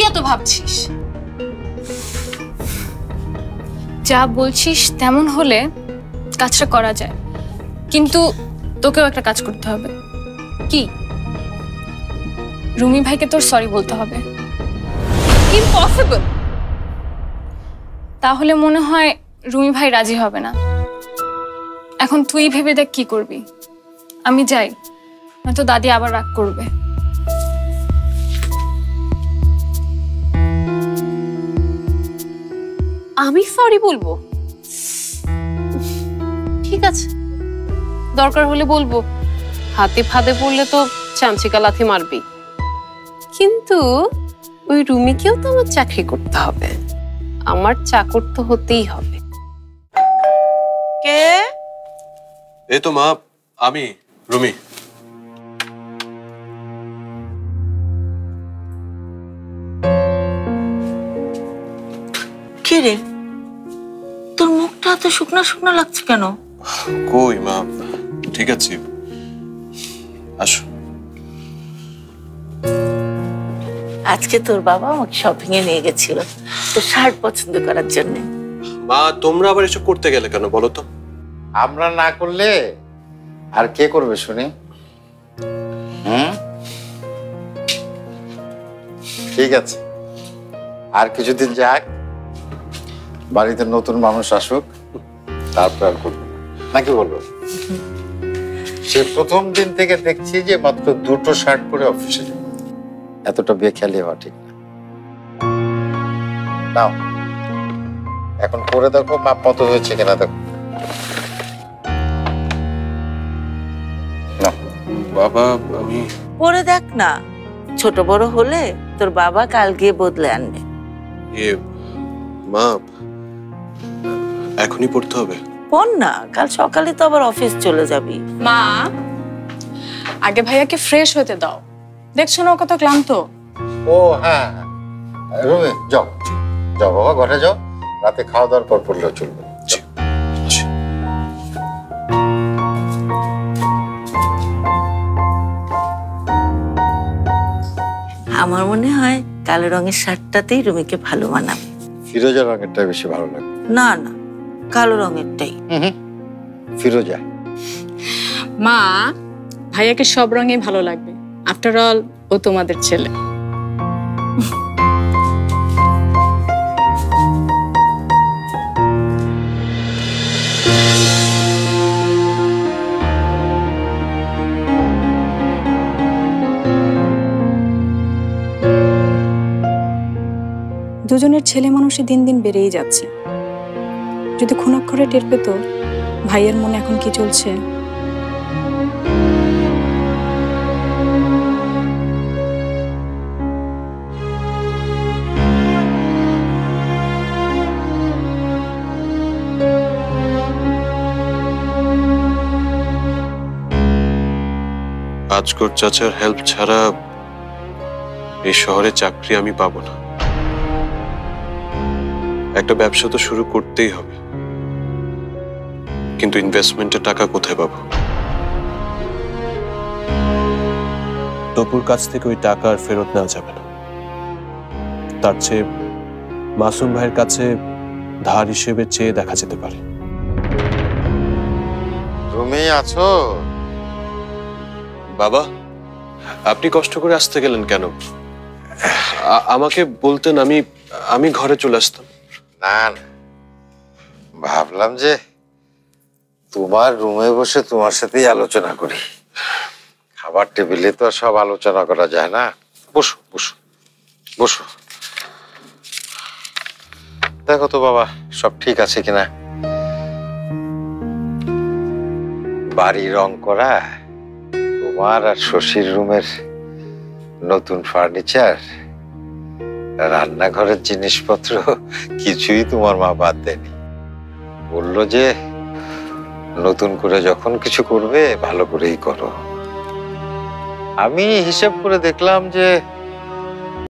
এত ভাবছিস? যা বলছিস তেমন হলে কাজটা করা যায়, কিন্তু তোকেও একটা কাজ করতে হবে। কি? রুমি ভাইকে তোর সরি বলতে হবে। ইম্পসিবল। তাহলে মনে হয় রুমি ভাই রাজি হবে না। এখন তুই ভেবে দেখ কি করবি। আমি যাই, নয়তো দাদি আবার রাগ করবে। আমি সরি বলবো? ঠিক আছে, দরকার হলে বলবো। হাতে ফাঁদে পড়লে তো চামচিকা লাথি মারবি। কিন্তু ওই রুমিকেও তো আমার চাকরি করতে হবে, আমার চাকর তো হতেই হবে। কে? এই তো মা, আমি রুমি। কে রে, তোর মুখটা এত শুকনো শুকনো লাগছে কেন? কই মা, ঠিক আছে, আসো। আজকে তোর বাবা আমাকে শপিং এ নিয়ে গেছিল তোর শার্ট পছন্দ করার জন্য। মা, তোমরা আবার এসব করতে গেলে কেন বলো তো? আমরা না করলে আর কে করবে শুনি? ঠিক আছে, আর কিছুদিন যাক, বাড়িতে নতুন মানুষ আসুক, তারপর আর করবো নাকি বলবো? সে প্রথম দিন থেকে দেখছি যে মাত্র 2টো শার্ট পরে অফিসে যাবে, এতটা বেখেয়ালি হওয়া ঠিক না। নাও এখন পরে দেখো মাপ মতো হয়েছে কিনা দেখো। বাবা, আমি পরে দেখ না, ছোট বড় হলে তোর বাবা কাল গিয়ে বদলে আনবে। মা, এখনই পড়তে হবে? পড় না, কাল সকালে তো আবার অফিস চলে যাবি। মা, আগে ভাইয়াকে ফ্রেশ হতে দাও, দেখছো না ও কত ক্লান্ত। ও হ্যাঁ, রুমি যাও যাও বাবা, ঘরে যাও, রাতে খাওয়া দাওয়ার পর পড়লেও চলবে। আমার মনে হয় কালো রঙের শার্টটাতেই রুমিকে ভালো মানাবে। ফিরোজা রঙেরটা বেশি ভালো লাগে। না না, কালো রঙেরটাই। ফিরোজা। মা, ভাইয়াকে সব রঙেই ভালো লাগবে, আফটার অল ও তোমাদের ছেলে। দুজনের ছেলে মানুষই দিন দিন বেড়েই যাচ্ছে। যদি খুনাক্ষরে টের পেত ভাইয়ের মনে এখন কি চলছে। আজকর চাচার হেল্প ছাড়া এই শহরে চাকরি আমি পাবো না। একটা ব্যবসা তো শুরু করতেই হবে, কিন্তু ইনভেস্টমেন্টের টাকা কোথায় পাবো? টপুর কাছ থেকে ওই টাকা আর ফেরত নেওয়া যাবে না। তার চেয়ে মাসুম ভাইয়ের কাছে ধার হিসেবে চেয়ে দেখা যেতে পারে। রুমি আছো? বাবা, আপনি কষ্ট করে আসতে গেলেন কেন? আমাকে বলতেন, আমি ঘরে চলে আসতাম। না না, ভাবলাম যে তোমার রুমে বসে তোমার সাথেই আলোচনা করি। খাবার টেবিলে তো আর সব আলোচনা করা যায় না। বসো বসো বসো, দেখো তো বাবা সব ঠিক আছে কিনা। বাড়ি রং করা, তোমার আর শশীর রুমের নতুন ফার্নিচার, রান্নাঘরের জিনিসপত্র কিছুই তোমার মা বাদ দেয়নি। বললো যে নতুন করে যখন কিছু করবে ভালো করেই করো। আমি হিসেব করে দেখলাম যে